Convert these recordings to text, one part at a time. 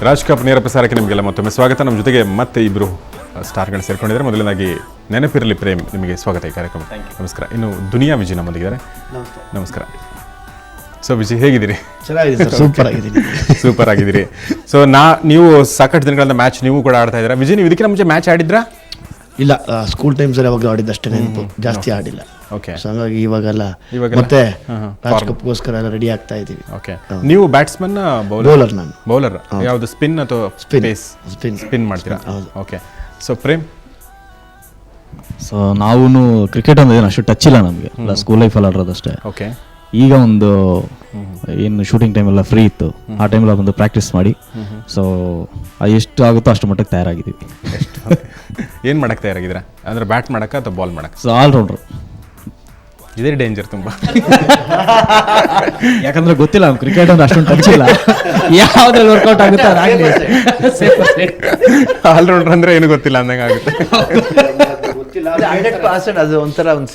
Raj cup ನೇರ ಪ್ರಸಾರಕ್ಕೆ ನಿಮಗೆಲ್ಲ ಮತ್ತೊಮ್ಮೆ ಸ್ವಾಗತ. ನಮ್ಮ ಜೊತೆಗೆ ಮತ್ತೆ ಇಬ್ಬರು ಸ್ಟಾರ್ಗಳು ಸೇರ್ಕೊಂಡಿದ್ದಾರೆ. ಮೊದಲನೇದಾಗಿ ನೆನಪಿರಲಿ ಪ್ರೇಮ್, ನಿಮಗೆ ಸ್ವಾಗತ ಈ ಕಾರ್ಯಕ್ರಮ. ನಮಸ್ಕಾರ. ಇನ್ನು ದುನಿಯಾ ವಿಜಿ ನಮ್ಮೊಂದಿದ್ದಾರೆ. ನಮಸ್ಕಾರ. ಸೊ ವಿಜಿ, ಹೇಗಿದ್ದೀರಿ? ಚೆನ್ನಾಗಿದೆ, ಸೂಪರ್ ಆಗಿದ್ದೀನಿ. ಸೂಪರ್ ಆಗಿದ್ದೀರಿ. ಸೊ ನೀವು ಸಾಕಷ್ಟು ದಿನಗಳಿಂದ ಮ್ಯಾಚ್ ನೀವು ಕೂಡ ಆಡ್ತಾ ಇದ್ದೀರಾ. ವಿಜಿ, ನೀವು ಇದಕ್ಕೆ ಮುಂಚೆ ಮ್ಯಾಚ್ ಆಡಿದ್ರಾ? ಇಲ್ಲ, ಸ್ಕೂಲ್ ಟೈಮ್ಸಲ್ಲಿ ಯಾವಾಗಲೂ ಆಡಿದ್ದಷ್ಟೇ ನೆನಪು, ಜಾಸ್ತಿ ಆಡಿಲ್ಲ. ಓಕೆ. ಸೊ ಹಂಗಾಗಿ ಇವಾಗೆಲ್ಲ ಮತ್ತೆ ರಾಜ್ ಕಪ್ಗೋಸ್ಕರ ಎಲ್ಲ ರೆಡಿ ಆಗ್ತಾ ಇದ್ದೀವಿ. ಓಕೆ. ನೀವು ಬ್ಯಾಟ್ಸ್ಮನ್ ಬೌಲರ್? ನಾನು ಬೌಲರ್. ಯಾವುದು, ಸ್ಪಿನ್ ಅಥವಾ ಸ್ಪಿನ್ ಮಾಡ್ತೀರಾ? ಹೌದು. ಓಕೆ. ಸೊ ಪ್ರೇಮ್? ಸೊ ನಾವು ಕ್ರಿಕೆಟ್ ಅಂದ್ರೆ ಅಷ್ಟು ಟಚ್ ಇಲ್ಲ ನಮಗೆ, ಎಲ್ಲ ಸ್ಕೂಲ್ ಲೈಫಲ್ಲಿ ಆಡೋದಷ್ಟೇ. ಓಕೆ. ಈಗ ಒಂದು ಏನು ಶೂಟಿಂಗ್ ಟೈಮೆಲ್ಲ ಫ್ರೀ ಇತ್ತು, ಆ ಟೈಮೆಲ್ಲ ಬಂದು ಪ್ರಾಕ್ಟೀಸ್ ಮಾಡಿ, ಸೊ ಎಷ್ಟು ಆಗುತ್ತೋ ಅಷ್ಟು ಮಟ್ಟಕ್ಕೆ ತಯಾರಾಗಿದ್ದೀವಿ. ಏನು ಮಾಡಕ್ಕೆ ತಯಾರಾಗಿದ್ದೀರಾ? ಅಂದರೆ ಬ್ಯಾಟ್ ಮಾಡಕ್ಕೆ ಅಥವಾ ಬಾಲ್ ಮಾಡಕ್ಕೆ? So all-rounder. ಇದೇ ಡೇಂಜರ್ ತುಂಬ. ಯಾಕಂದ್ರೆ ಗೊತ್ತಿಲ್ಲ ನಮ್ಗೆ ಕ್ರಿಕೆಟ್ ಅಂದ್ರೆ ಅಷ್ಟೊಂದು ಟಚ್ ಇಲ್ಲ, ಯಾವ್ದ್ರಲ್ಲಿ ವರ್ಕೌಟ್ ಆಗುತ್ತೆ ಆಲ್ರೌಂಡರ್ ಅಂದರೆ ಏನು ಗೊತ್ತಿಲ್ಲ ಅಂದಂಗೆ ಆಗುತ್ತೆ. 100% ಅದು ಒಂಥರ ಒಂದು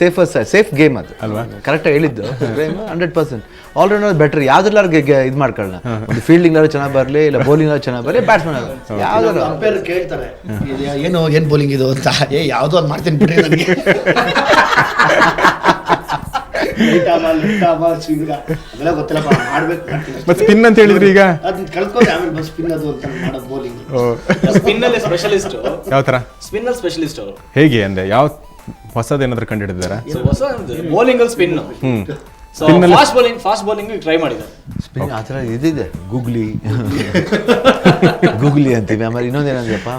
ಸೇಫ್ ಗೇಮ್ ಅದು ಅಲ್ವಾ? ಕರೆಕ್ಟಾಗಿ ಹೇಳಿದ್ದು 100%. Allrounder better. ಯಾವ್ದ್ರಲ್ಲಾರು ಇದು ಮಾಡ್ಕೊಳ್ಳೋಣ, ಒಂದು ಫೀಲ್ಡಿಂಗ್ ಚೆನ್ನಾಗಿ ಬರಲಿ, ಇಲ್ಲ ಬೌಲಿಂಗ್ ಚೆನ್ನಾಗಿ ಬರಲಿ, ಬ್ಯಾಟ್ಸ್ಮನ್ ಯಾವ್ದಾರು ಅಂಪೈರ್ ಕೇಳ್ತಾರೆ ಏನು ಬೌಲಿಂಗ್ ಇದು ಅಂತ, ಯಾವುದೋ ಒಂದು ಮಾಡ್ತೀನಿ ಬಿಡ್ರಿ ನನಗೆ. ಮತ್ತೆ ಸ್ಪಿನ್ ಅಂತ ಹೇಳಿದ್ರಿ, ಈಗ ಕಳ್ಕೊಂಡು ಆಮೇಲೆ ಸ್ಪಿನ್ ಅದು ಅಂತ ಮಾಡೋದು ಬೌಲಿಂಗ್. ಸ್ಪಿನ್ ಅಲ್ಲಿ ಸ್ಪೆಷಲಿಸ್ಟ್. ಯಾವ ತರ ಸ್ಪಿನ್ ಅಲ್ಲಿ ಸ್ಪೆಷಲಿಸ್ಟ್ ಅವರು. ಹೇಗೆ ಅಂದ್ರೆ ಯಾವ ಹೊಸದೇನಾದ್ರೂ ಕಂಡಿಡಿದಾರ? ಹೊಸ ಬೌಲಿಂಗ್ ಅಲ್ಲಿ ಸ್ಪಿನ್. ಫಾಸ್ಟ್ ಬೌಲಿಂಗ್ ಟ್ರೈ ಮಾಡಿದ್ದಾರೆ. ಸ್ಪಿನ್ ಆ ಥರ ಇದಿದೆ, ಗೂಗ್ಲಿ ಗೂಗ್ಲಿ ಅಂತೀವಿ. ಆಮೇಲೆ ಇನ್ನೊಂದೇನಂದ್ರಪ್ಪ,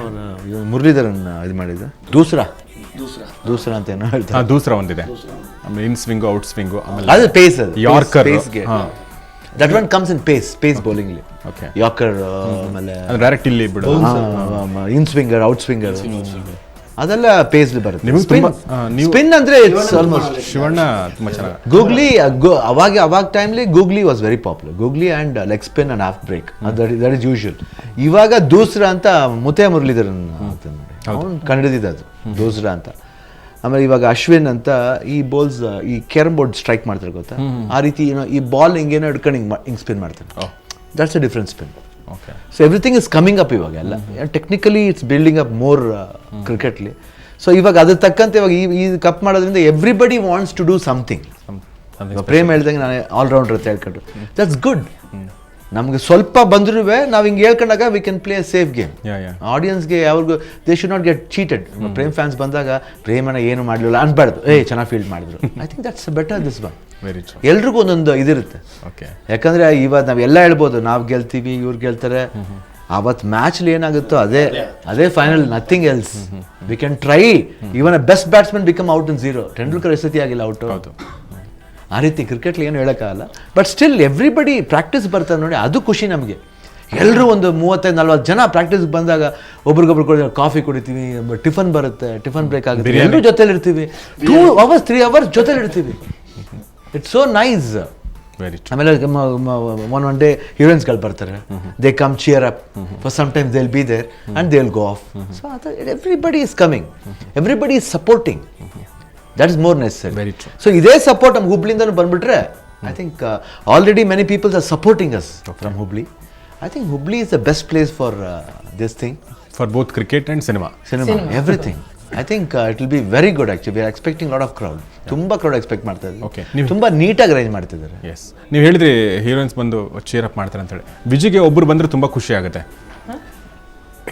ಮುರಳೀಧರನ್ ಇದು ಮಾಡಿದ್ದು ದೂಸರಾ ಅಂತ ಏನೋ ಹೇಳ್ತಾರೆ. ದೂಸರಾ ಒಂದಿದೆ, ಆಮೇಲೆ ಇನ್ ಸ್ವಿಂಗು, ಔಟ್ ಸ್ವಿಂಗು, ಆಮೇಲೆ ಅದು ಪೇಸ್, ಅದು yorker. That one comes in pace bowling. Okay. Yorker, ಆಮೇಲೆ ಡೈರೆಕ್ಟ್ ಇಲ್ಲಿ ಬಿಡು, ಇನ್ ಸ್ವಿಂಗರ್, ಔಟ್ ಸ್ವಿಂಗರ್, ಅದೆಲ್ಲ ಪೇಸ್ ಬರುತ್ತೆ. ನೀವು ಸ್ಪಿನ್ ಅಂದ್ರೆ ಇಟ್ಸ್ ಆಲ್ಮೋಸ್ಟ್. ಶಿವಣ್ಣ ತುಂಬಾ ಚೆನ್ನಾಗಿ ಗೂಗ್ಲಿ ಅವಾಗ timely googly was very popular. Googly and leg spin and off break, that is usual. ಇವಾಗ ದೂಸರಾ ಅಂತ ಮುತ್ತೆ ಮುರಳೀಧರನ್ ಅವ್ನು ಕಂಡಿದ್ದ, ಅದು ದೂಸರಾ ಅಂತ. ಆಮೇಲೆ ಇವಾಗ ಅಶ್ವಿನ್ ಅಂತ ಈ ಬಾಲ್ಸ್, ಈ ಕ್ಯಾರಮ್ ಬೋರ್ಡ್ ಸ್ಟ್ರೈಕ್ ಮಾಡ್ತಾರೆ ಗೊತ್ತಾ, ಆ ರೀತಿ ಈ ಬಾಲ್ ಹಿಂಗೇನೋ ಹಿಡ್ಕೊಂಡು ಹಿಂಗೆ ಸ್ಪಿನ್ ಮಾಡ್ತಾರೆ. That's a different spin. Okay. So everything is coming up ಇವಾಗ ಎಲ್ಲ. Technically it's building up more ಕ್ರಿಕೆಟ್ಲಿ. ಸೊ ಇವಾಗ ಅದ್ರ ತಕ್ಕಂತೆ ಇವಾಗ ಈ ಕಪ್ ಮಾಡೋದ್ರಿಂದ everybody wants to do something. Prem ಹೇಳ್ದಂಗೆ ನಾನು ಆಲ್ರೌಂಡರ್ ಅಂತ ಹೇಳ್ಕೊಂಡು, ದಟ್ಸ್ ಗುಡ್. ನಮ್ಗೆ ಸ್ವಲ್ಪ ಬಂದ್ರೂ ನಾವು ಹಿಂಗೆ ಹೇಳ್ಕೊಂಡಾಗ we can play a safe game. ಆಡಿಯನ್ಸ್ಗೆ ಯಾವ್ರಿಗೂ they should not get cheated. Prem fans ಬಂದಾಗ ಪ್ರೇಮನ ಏನು ಮಾಡಲಿಲ್ಲ ಅನ್ಬಾರ್ದು, ಚೆನ್ನಾಗಿ ಫೀಲ್ಡ್ ಮಾಡಿದ್ರು. I think that's better this one. Very true. ಎಲ್ರಿಗೂ ಒಂದೊಂದು ಇದಿರುತ್ತೆ. ಓಕೆ. ಯಾಕಂದ್ರೆ ಇವಾಗ ನಾವೆಲ್ಲ ಹೇಳ್ಬೋದು, ನಾವು ಗೆಲ್ತೀವಿ, ಇವ್ರು ಗೆಲ್ತಾರೆ. ಅವತ್ತು ಮ್ಯಾಚ್ಲಿ ಏನಾಗುತ್ತೋ ಅದೇ final, nothing else. We can try. Even a best batsman become out in 0. Tendulkar ಎಷ್ಟೊತ್ತಿ ಆಗಿಲ್ಲ ಔಟ್. ಆ ರೀತಿ ಕ್ರಿಕೆಟ್ಲಿ ಏನು ಹೇಳೋಕ್ಕಾಗಲ್ಲ. ಬಟ್ ಸ್ಟಿಲ್ ಎವ್ರಿಬಡಿ ಪ್ರಾಕ್ಟೀಸ್ ಬರ್ತಾರೆ ನೋಡಿ, ಅದು ಖುಷಿ ನಮಗೆ. ಎಲ್ಲರೂ ಒಂದು 35-40 ಜನ ಪ್ರಾಕ್ಟೀಸ್ಗೆ ಬಂದಾಗ ಒಬ್ರಿಗೊಬ್ರು ಕಾಫಿ ಕುಡಿತೀವಿ, ಟಿಫನ್ ಬರುತ್ತೆ, ಟಿಫನ್ ಬ್ರೇಕ್ ಆಗುತ್ತೆ, ಎಲ್ಲರೂ ಜೊತೆಲಿ ಇರ್ತೀವಿ. 2 hours 3 hours ಜೊತೆಲಿ ಇರ್ತೀವಿ. It's so nice. ಆಮೇಲೆ ಒನ್ ಡೇ ಹೀರೋಯಿನ್ಸ್ಗಳು ಬರ್ತಾರೆ, they come cheer up for some times, they will be there and they will go off. So everybody is coming, everybody is supporting. That is more necessary. Very true. So ಇದೇ support ನಮ್ಮ ಹುಬ್ಳಿಂದನೂ ಬಂದ್ಬಿಟ್ರೆ, I think already many peoples are supporting us from Hubli. I think Hubli is the best place for this thing, for both cricket and cinema, everything. I think it will be very good. Actually we are expecting lot of crowd. ತುಂಬ crowd expect ಮಾಡ್ತಾ ಇದ್ದಾರೆ. Okay. ತುಂಬ ನೀಟಾಗಿ arrange ಮಾಡ್ತಿದ್ದಾರೆ. S, ನೀವು ಹೇಳಿದ್ರಿ heroines ಬಂದು cheer up ಮಾಡ್ತಾರೆ ಅಂತ ಹೇಳಿ. ವಿಜಿಗೆ ಒಬ್ಬರು ಬಂದ್ರೆ ತುಂಬಾ ಖುಷಿ ಆಗುತ್ತೆ.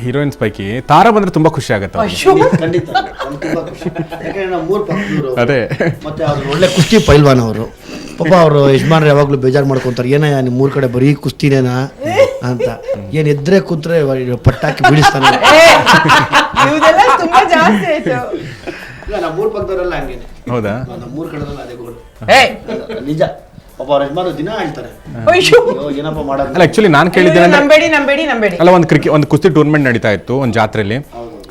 ಹೀರೋಯಿನ್ಸ್ ಪೈಕಿ ತಾರಾ ಬಂದ್ರೆ ತುಂಬಾ ಖುಷಿ ಆಗುತ್ತೆ. ಖಂಡಿತ ತುಂಬಾ ಖುಷಿ. ಯಾಕಂದ್ರೆ ನಾವು 3 ಪಕ್ಕದವರು, ಅದೇ ಮತ್ತೆ ಅವ್ರು ಒಳ್ಳೆ ಕುಸ್ತಿ ಪೈಲ್ವಾನ್ ಅವರು. ಪಾಪ ಅವರು ಯಜಮಾನ್ರು ಯಾವಾಗಲೂ ಬೇಜಾರು ಮಾಡ್ಕೊಂತಾರೆ, ಏನಯ್ಯ ನಿಮ್ಮ 3 ಕಡೆ ಬರೀ ಕುಸ್ತಿನೇನಾ ಅಂತ. ಏನು ಎದ್ರೆ ಕೂತ್ರೆ ಪಟ್ಟಾಕಿ ಬೀಳಿಸ್ತಾನೆ. ತುಂಬಾ ಜಾಸ್ತಿ ಆಯ್ತು. ಇಲ್ಲ, ನಾವು 3 ಪಕ್ಕದವರೆಲ್ಲ ಹಂಗೇನೆ. ಹೌದಾ? ನಮ್ಮ 3 ಕಡೆದಲ್ಲ ಅದೇ ಗೋಲ್. ನಿಜ. ಪಾಪ ಅವ್ರ ಯಜಮಾನ್ರು ದಿನ ಹೇಳ್ತಾರೆ, ಏನಪ್ಪ ಮಾಡೋದು. ಅಲ್ಲ, ಆಕ್ಚುಲಿ ನಾನು ಕೇಳಿದ್ದೇನೆ, ನಂಬೇಡಿ. ಅಲ್ಲ, ಒಂದು ಕುಸ್ತಿ ಟೂರ್ನಮೆಂಟ್ ನಡೀತಾ ಇತ್ತು ಒಂದು ಜಾತ್ರೆಯಲ್ಲಿ.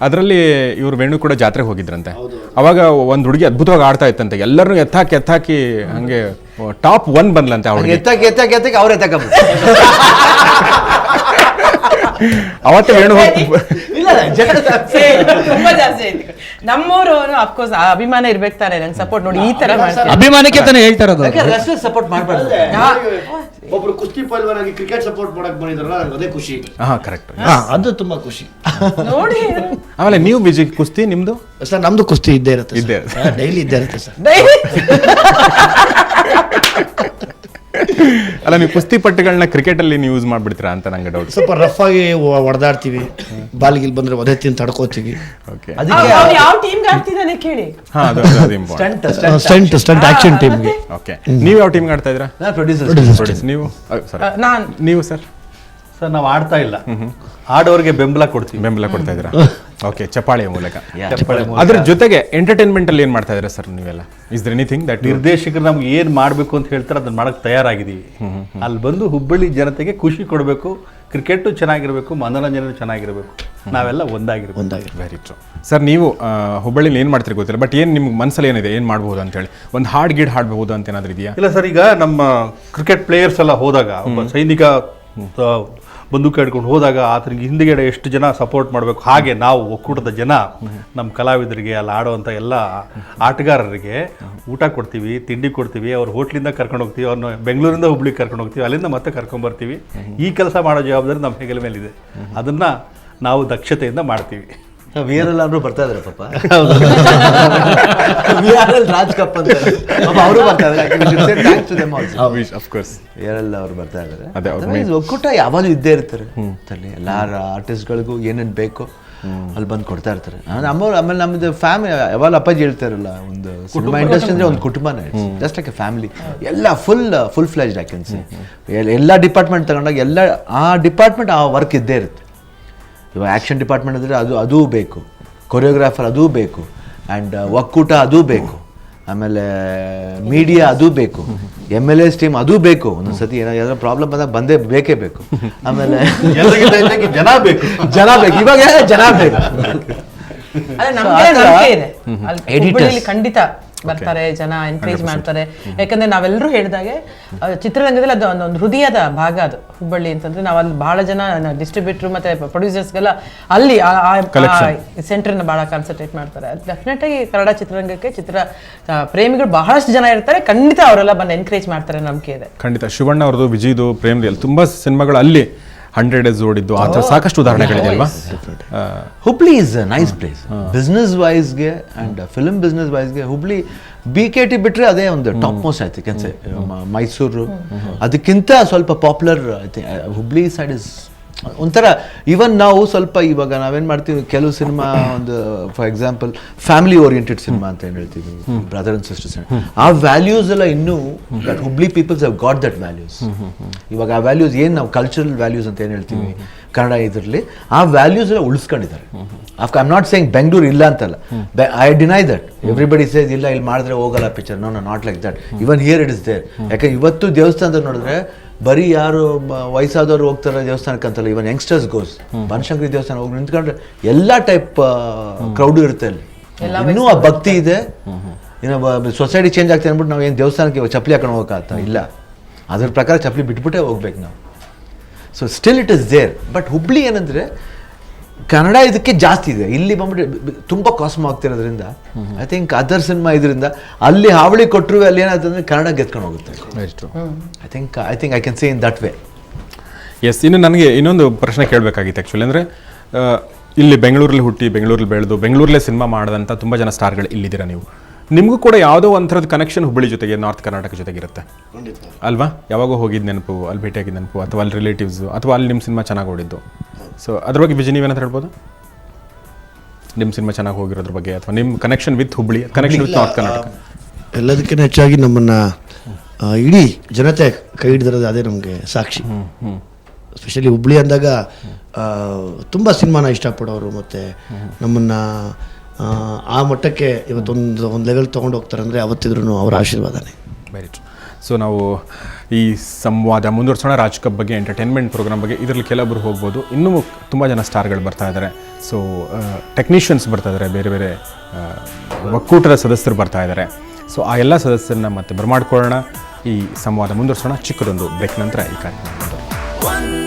ಅದರಲ್ಲಿ ಇವ್ರು ವೇಣು ಕೂಡ ಜಾತ್ರೆಗೆ ಹೋಗಿದ್ರಂತೆ. ಅವಾಗ ಒಂದು ಹುಡುಗಿ ಅದ್ಭುತವಾಗಿ ಆಡ್ತಾ ಇತ್ತಂತೆ. ಎಲ್ಲರೂ ಎತ್ತಾಕಿ ಹಂಗೆ ಟಾಪ್ 1 ಬಂದ್ಲಂತೆ. ಅವ್ರಿಗೆ ಎತ್ತಾಕಿ ಅವ್ರು ಎತ್ತಾಕ ಅವತ್ತೇ ವೇಣು ಇಲ್ಲ ತುಂಬಾ ಜಾಸ್ತಿ ಐತಿ ನಮ್ಮವರು ಅಫ್ಕೋರ್ಸ್ ಅಭಿಮಾನ ಇರ್ಬೇಕು ತಾನೆ ನಂಗೆ ಸಪೋರ್ಟ್ ನೋಡಿ ಈ ತರ ಮಾಡ್ತಾರೆ ಅಭಿಮಾನಕ್ಕೆ ತಾನೇ ಹೇಳ್ತಾ ಇರೋದು. ಸಪೋರ್ಟ್ ಮಾಡಬಾರ್ದು. ಒಬ್ರು ಕುಸ್ತಿ ಪೈಲ್ವಾನ್ ಆಗಿ ಕ್ರಿಕೆಟ್ ಸಪೋರ್ಟ್ ಮಾಡಕ್ ಬಂದಿದ್ರಲ್ಲ ನಂಗೆ ಅದೇ ಖುಷಿ. ಕರೆಕ್ಟ್. ಅದು ತುಂಬಾ ಖುಷಿ. ನೋಡಿ ಆಮೇಲೆ ನೀವು ವಿಜಿ ಕುಸ್ತಿ ನಿಮ್ದು ಸರ್ ನಮ್ದು ಕುಸ್ತಿ ಇದ್ದೇ ಇರುತ್ತೆ, ಇದ್ದೇ ಡೈಲಿ ಇದ್ದೇ ಇರುತ್ತೆ ಸರ್. ಅಲ್ಲ, ನೀವು ಕುಸ್ತಿ ಪಟ್ಟುಗಳನ್ನ ಕ್ರಿಕೆಟ್ ಅಲ್ಲಿ ನೀವು ಯೂಸ್ ಮಾಡ್ಬಿಡ್ತೀರಾ ಅಂತ ನಂಗೆ ಡೌಟ್. ಸ್ವಲ್ಪ ರಫ್ ಆಗಿ ಹೊಡೆದಾಡ್ತೀವಿ, ಬಾಲ್ಗಿಲ್ ಬಂದ್ರೆ ಒದೆ ತಿಂದು ತಡ್ಕೋತೀವಿ. ಓಕೆ, ಅವ್ನು ಯಾವ ಟೀಮ್ಗೆ ಆಗ್ತಿದ್ದಾನೆ ಕೇಳಿ. ಹಾ, ಅದು ಇಂಪಾರ್ಟೆಂಟ್. ಸ್ಟಂಟ್ ಆಕ್ಷನ್ ಟೀಮ್ಗೆ. ಓಕೆ, ನೀವು ಯಾವ ಟೀಮ್ಗೆ ಆಡ್ತಾ ಇದ್ದೀರಾ? ಪ್ರೊಡ್ಯೂಸರ್. ನೀವು ನಾನ್ ನೀವು ಸರ್ ನಾವು ಆಡ್ತಾ ಇಲ್ಲ, ಆಡೋರಿಗೆ ಬೆಂಬಲ ಕೊಡ್ತೀವಿ. ಬೆಂಬಲ ಕೊಡ್ತಾ ಇದ್ದೀರಾ? ಓಕೆ, ಚಪ್ಪಾಳೆಯ ಮೂಲಕ. ಅದ್ರ ಜೊತೆಗೆ ಎಂಟರ್ಟೈನ್ಮೆಂಟ್ ಅಲ್ಲಿ ಏನ್ ಮಾಡ್ತಾ ಇದ್ದೀರಾ ಸರ್ ನೀವೆಲ್ಲ? ಇಸ್ ದರ್ ಎನಿಥಿಂಗ್ ದಟ್ ನಿರ್ದೇಶಕರು ನಮ್ಗೆ ಏನ್ ಮಾಡ್ಬೇಕು ಅಂತ ಹೇಳ್ತಾರೆ ಅದನ್ನ ಮಾಡಕ್ ತಯಾರಾಗಿದ್ದೀವಿ. ಅಲ್ಲಿ ಬಂದು ಹುಬ್ಬಳ್ಳಿ ಜನತೆಗೆ ಖುಷಿ ಕೊಡಬೇಕು, ಕ್ರಿಕೆಟ್ ಚೆನ್ನಾಗಿರ್ಬೇಕು, ಮನೋರಂಜನೆ ಚೆನ್ನಾಗಿರ್ಬೇಕು, ನಾವೆಲ್ಲ ಒಂದಾಗಿರ್ಬೇಕು. Very true sir. ನೀವು ಹುಬ್ಬಳ್ಳಿಲಿ ಏನು ಮಾಡ್ತೀರಿ ಗೊತ್ತಿಲ್ಲ, ಬಟ್ ಏನು ನಿಮ್ಗೆ ಮನಸ್ಸಲ್ಲಿ ಏನಿದೆ, ಏನು ಮಾಡ್ಬೋದು ಅಂತ ಹೇಳಿ ಒಂದು ಹಾಡ್ಬಹುದು ಅಂತ ಏನಾದರೂ ಇದೆಯಾ? ಇಲ್ಲ ಸರ್, ಈಗ ನಮ್ಮ ಕ್ರಿಕೆಟ್ ಪ್ಲೇಯರ್ಸ್ ಎಲ್ಲ ಹೋದಾಗ ಒಬ್ಬ ಸೈನಿಕ ಬಂದೂಕು ಹಿಡ್ಕೊಂಡು ಹೋದಾಗ ಆತನಿಗೆ ಹಿಂದ್ಗಡೆ ಎಷ್ಟು ಜನ ಸಪೋರ್ಟ್ ಮಾಡಬೇಕು, ಹಾಗೆ ನಾವು ಒಕ್ಕೂಟದ ಜನ ನಮ್ಮ ಕಲಾವಿದರಿಗೆ ಅಲ್ಲಿ ಆಡುವಂಥ ಎಲ್ಲ ಆಟಗಾರರಿಗೆ ಊಟ ಕೊಡ್ತೀವಿ, ತಿಂಡಿ ಕೊಡ್ತೀವಿ, ಅವ್ರು ಹೋಟ್ಲಿಂದ ಕರ್ಕೊಂಡು ಹೋಗ್ತೀವಿ, ಅವ್ರನ್ನ ಬೆಂಗಳೂರಿಂದ ಹುಬ್ಳಿಗೆ ಕರ್ಕೊಂಡು ಹೋಗ್ತೀವಿ, ಅಲ್ಲಿಂದ ಮತ್ತೆ ಕರ್ಕೊಂಡ್ಬರ್ತೀವಿ. ಈ ಕೆಲಸ ಮಾಡೋ ಜವಾಬ್ದಾರಿ ನಮ್ಮ ಹೆಗಲ ಮೇಲಿದೆ, ಅದನ್ನು ನಾವು ದಕ್ಷತೆಯಿಂದ ಮಾಡ್ತೀವಿ. VRL ಅವರು ಬರ್ತಾ ಇದಾರೆ ಪಾಪ. VRL ರಾಜ್ ಕಪ್ ಅಂತ ಅವರು ಬರ್ತಾ ಇದ್ದಾರೆ. VRL ಅವರು ಬರ್ತಾ ಇದ್ದಾರೆ. ಒಕ್ಕೂಟ ಯಾವಾಗಲೂ ಇದ್ದೇ ಇರ್ತಾರೆ. ಎಲ್ಲಾರ ಆರ್ಟಿಸ್ಟ್ಗಳಿಗೂ ಏನೇನು ಬೇಕು ಅಲ್ಲಿ ಬಂದು ಕೊಡ್ತಾ ಇರ್ತಾರೆ. ಆಮೇಲೆ ನಮ್ಮದು ಫ್ಯಾಮಿಲಿ ಯಾವಾಗ ಅಪ್ಪಾಜಿ ಹೇಳ್ತಾರಲ್ಲ, ಒಂದು ಸಿನಿಮಾ ಇಂಡಸ್ಟ್ರಿ ಅಂದರೆ ಒಂದು ಕುಟುಂಬನೇ, ಜಸ್ಟ್ ಲೈಕ್ ಎ ಫ್ಯಾಮಿಲಿ. ಎಲ್ಲ ಫುಲ್ ಫ್ಲೆಜ್ಡ್ ಐ ಕ್ಯಾನ್ ಸೇ. ಎಲ್ಲ ಡಿಪಾರ್ಟ್ಮೆಂಟ್ ತಗೊಂಡಾಗ ಎಲ್ಲ ಆ ಡಿಪಾರ್ಟ್ಮೆಂಟ್ ಆ ವರ್ಕ್ ಇದ್ದೇ ಇರುತ್ತೆ. ಇವಾಗ ಆ್ಯಕ್ಷನ್ ಡಿಪಾರ್ಟ್ಮೆಂಟ್ ಅಂದರೆ ಅದೂ ಬೇಕು, ಕೊರಿಯೋಗ್ರಾಫರ್ ಅದೂ ಬೇಕು, ಆ್ಯಂಡ್ ಒಕ್ಕೂಟ ಅದೂ ಬೇಕು, ಆಮೇಲೆ ಮೀಡಿಯಾ ಅದೂ ಬೇಕು, MLAs ಟೀಮ್ ಅದೂ ಬೇಕು. ಒಂದೊಂದ್ಸತಿ ಏನಾದ್ರು ಪ್ರಾಬ್ಲಮ್ ಬಂದಾಗ ಬೇಕೇ ಬೇಕು. ಆಮೇಲೆ ಜನ ಬೇಕು. ಇವಾಗ ಜನ ಬೇಕು. ಅದೇ ನಮ್ಗೆ ನಂಬಿಕೆ ಇದೆ ಅಲ್ಲಿ ಹುಬ್ಬಳ್ಳಿಲಿ ಖಂಡಿತ ಬರ್ತಾರೆ ಜನ, ಎನ್ಕರೇಜ್ ಮಾಡ್ತಾರೆ. ಯಾಕಂದ್ರೆ ನಾವೆಲ್ಲರೂ ಹೇಳಿದಾಗೆ ಚಿತ್ರರಂಗದಲ್ಲಿ ಅದು ಒಂದು ಹೃದಯದ ಭಾಗ ಅದು ಹುಬ್ಬಳ್ಳಿ ಅಂತಂದ್ರೆ. ನಾವು ಅಲ್ಲಿ ಬಹಳ ಜನ ಡಿಸ್ಟ್ರಿಬ್ಯೂಟರ್ ಮತ್ತೆ ಪ್ರೊಡ್ಯೂಸರ್ಸ್ಗೆಲ್ಲ ಅಲ್ಲಿ ಸೆಂಟರ್ನ ಬಹಳ ಕಾನ್ಸಂಟ್ರೇಟ್ ಮಾಡ್ತಾರೆ. ಡೆಫಿನೆಟ್ ಆಗಿ ಕನ್ನಡ ಚಿತ್ರರಂಗಕ್ಕೆ ಪ್ರೇಮಿಗಳು ಬಹಳಷ್ಟು ಜನ ಇರ್ತಾರೆ, ಖಂಡಿತ ಅವರೆಲ್ಲ ಬಂದು ಎನ್ಕರೇಜ್ ಮಾಡ್ತಾರೆ, ನಂಬಿಕೆ ಇದೆ. ಖಂಡಿತ. ಶಿವಣ್ಣ ಅವ್ರದ್ದು, ವಿಜಯ್ದು, ಪ್ರೇಮ್ದು ತುಂಬಾ ಸಿನಿಮಾಗಳು ಅಲ್ಲಿ 100 days ಓಡಿದ್ದು, ಆ ಥರ ಸಾಕಷ್ಟು ಉದಾಹರಣೆಗಳಿದೆ ಅಲ್ವಾ? Hubli is a nice place business ವೈಸ್ಗೆ ಆ್ಯಂಡ್ ಫಿಲ್ಮ್ ಬಿಸ್ನೆಸ್ ವೈಸ್ಗೆ. ಹುಬ್ಳಿ BKT ಬಿಟ್ಟರೆ ಅದೇ ಒಂದು ಟಾಪ್ ಮೋಸ್ಟ್ ಆಯ್ತು ಕೆನ್ಸೆ. ಮೈಸೂರು ಅದಕ್ಕಿಂತ ಸ್ವಲ್ಪ ಪಾಪ್ಯುಲರ್ ಐತೆ. ಹುಬ್ಳಿ ಸೈಡ್ ಇಸ್ ಒಂಥರ. ಈವನ್ ನಾವು ಸ್ವಲ್ಪ ಇವಾಗ ನಾವೇನು ಮಾಡ್ತೀವಿ, ಕೆಲವು ಸಿನಿಮಾ ಒಂದು for example family oriented cinema ಅಂತ ಏನು ಹೇಳ್ತೀವಿ, ಬ್ರದರ್ ಅಂಡ್ ಸಿಸ್ಟರ್ಸ್, ಆ ವ್ಯಾಲ್ಯೂಸ್ ಎಲ್ಲ ಇನ್ನೂ Hubli peoples have got that values. ಇವಾಗ ಆ ವ್ಯಾಲ್ಯೂಸ್ ಏನು ನಾವು ಕಲ್ಚರಲ್ ವ್ಯಾಲ್ಯೂಸ್ ಅಂತ ಏನು ಹೇಳ್ತೀವಿ ಕನ್ನಡ ಇದರಲ್ಲಿ, ಆ ವ್ಯಾಲ್ಯೂಸ್ ಎಲ್ಲ ಉಳಿಸ್ಕೊಂಡಿದ್ದಾರೆ. I am not saying Bengaluru ಇಲ್ಲ ಅಂತಲ್ಲ, I deny that. Everybody says ಇಲ್ಲ ಇಲ್ಲಿ ಮಾಡಿದ್ರೆ ಹೋಗಲ್ಲ picture. No not like that. Even here it is there. ಯಾಕಂದ್ರೆ ಇವತ್ತು ದೇವಸ್ಥಾನದಲ್ಲಿ ನೋಡಿದ್ರೆ ಬರೀ ಯಾರು ವಯಸ್ಸಾದವ್ರು ಹೋಗ್ತಾರೆ ದೇವಸ್ಥಾನಕ್ಕೆ ಅಂತಲ್ಲ, ಇವನ್ ಯಂಗ್ಸ್ಟರ್ಸ್ ಗೋಸ್. ಬನಶಂಕರಿ ದೇವಸ್ಥಾನ ಹೋಗಿ ನಿಂತ್ಕೊಂಡ್ರೆ ಎಲ್ಲ ಟೈಪ್ ಕ್ರೌಡು ಇರುತ್ತೆ ಅಲ್ಲಿ. ಇನ್ನೂ ಆ ಭಕ್ತಿ ಇದೆ. ಸೊಸೈಟಿ ಚೇಂಜ್ ಆಗ್ತದೆ ಅಂದ್ಬಿಟ್ಟು ನಾವು ಏನು ದೇವಸ್ಥಾನಕ್ಕೆ ಚಪ್ಪಲಿ ಹಾಕೊಂಡು ಹೋಗಕ್ಕಾಗ್ತಾ ಇಲ್ಲ. ಅದ್ರ ಪ್ರಕಾರ ಚಪ್ಪಲಿ ಬಿಟ್ಬಿಟ್ಟೇ ಹೋಗ್ಬೇಕು ನಾವು. So still it is there. But Hubli ಏನಂದರೆ ಕನ್ನಡ ಇದಕ್ಕೆ ಜಾಸ್ತಿ ಇದೆ. ಇಲ್ಲಿ ಬಂದ್ಬಿಟ್ಟು ತುಂಬ ಕಾಸ್ಮ್ ಆಗ್ತಿರೋದ್ರಿಂದ ಐ ಥಿಂಕ್ ಅದರ್ ಸಿನಿಮಾ ಇದರಿಂದ ಅಲ್ಲಿ ಹಾವಳಿ ಕೊಟ್ಟರು ಅಲ್ಲಿ ಏನಾಯ್ತಂದ್ರೆ ಕನ್ನಡ ಗೆದ್ಕೊಂಡು ಹೋಗುತ್ತೆ. I think I can say in that way. Yes. ಇನ್ನು ನನಗೆ ಇನ್ನೊಂದು ಪ್ರಶ್ನೆ ಕೇಳಬೇಕಾಗಿತ್ತು ಆ್ಯಕ್ಚುಲಿ. ಅಂದರೆ ಇಲ್ಲಿ ಬೆಂಗಳೂರಲ್ಲಿ ಹುಟ್ಟಿ, ಬೆಂಗಳೂರಲ್ಲಿ ಬೆಳೆದು, ಬೆಂಗಳೂರಲ್ಲೇ ಸಿನಿಮಾ ಮಾಡಿದಂಥ ತುಂಬ ಜನ ಸ್ಟಾರ್ಗಳು ಇಲ್ಲಿದ್ದೀರಾ ನೀವು. ನಿಮಗೂ ಕೂಡ ಯಾವುದೋ ಒಂಥರದ ಕನೆಕ್ಷನ್ ಹುಬ್ಬಳ್ಳಿ ಜೊತೆಗೆ, ನಾರ್ತ್ ಕರ್ನಾಟಕ ಜೊತೆಗೆ ಇರುತ್ತೆ ಅಲ್ವಾ? ಯಾವಾಗೋ ಹೋಗಿದ್ದು ನೆನಪು, ಅಲ್ಲಿ ಭೇಟಿಯಾಗಿದ್ದು ನೆನಪು, ಅಥವಾ ಅಲ್ಲಿ ರಿಲೇಟಿವ್ಸು, ಅಥವಾ ಅಲ್ಲಿ ನಿಮ್ಮ ಸಿನಿಮಾ ಚೆನ್ನಾಗಿ ಓಡಿದ್ದು. ಸೊ ಅದ್ರ ಬಗ್ಗೆ ವಿಜಯ್ ನೀವೇನಂತ ಹೇಳ್ಬೋದು? ನಿಮ್ಮ ಸಿನಿಮಾ ಚೆನ್ನಾಗಿ ಹೋಗಿರೋದ್ರ ಬಗ್ಗೆ, ಅಥವಾ ನಿಮ್ಮ connection with Hubballi, connection with north Karnataka. ಎಲ್ಲದಕ್ಕಿಂತ ಹೆಚ್ಚಾಗಿ ನಮ್ಮನ್ನು ಇಡೀ ಜನತೆ ಕೈ ಹಿಡಿದಿರೋದು ಅದೇ ನಮಗೆ ಸಾಕ್ಷಿ. ಸ್ಪೆಷಲಿ ಹುಬ್ಬಳ್ಳಿ ಅಂದಾಗ ತುಂಬ ಸಿನಿಮಾನ ಇಷ್ಟಪಡೋರು, ಮತ್ತು ನಮ್ಮನ್ನು ಆ ಮಟ್ಟಕ್ಕೆ ಇವತ್ತೊಂದು ಲೆವೆಲ್ ತೊಗೊಂಡು ಹೋಗ್ತಾರೆ ಅಂದರೆ ಅವತ್ತಿದ್ರೂ ಅವರ ಆಶೀರ್ವಾದನೇ. Very true. ಸೊ ನಾವು ಈ ಸಂವಾದ ಮುಂದುವರ್ಸೋಣ. ರಾಜ್ ಕಪ್ ಬಗ್ಗೆ, ಎಂಟರ್ಟೈನ್ಮೆಂಟ್ ಪ್ರೋಗ್ರಾಮ್ ಬಗ್ಗೆ. ಇದರಲ್ಲಿ ಕೆಲವೊಬ್ಬರು ಹೋಗ್ಬೋದು, ಇನ್ನೂ ತುಂಬ ಜನ ಸ್ಟಾರ್ಗಳು ಬರ್ತಾ ಇದ್ದಾರೆ. ಸೊ ಟೆಕ್ನಿಷಿಯನ್ಸ್ ಬರ್ತಾ ಇದ್ದಾರೆ, ಬೇರೆ ಬೇರೆ ಒಕ್ಕೂಟದ ಸದಸ್ಯರು ಬರ್ತಾ ಇದ್ದಾರೆ. ಸೊ ಆ ಎಲ್ಲ ಸದಸ್ಯರನ್ನ ಮತ್ತೆ ಬರಮಾಡ್ಕೊಳ್ಳೋಣ. ಈ ಸಂವಾದ ಮುಂದುವರ್ಸೋಣ. ಚಿಕ್ಕದೊಂದು ಬ್ರೇಕ್ ನಂತರ ಈ ಕಾರ್ಯಕ್ರಮ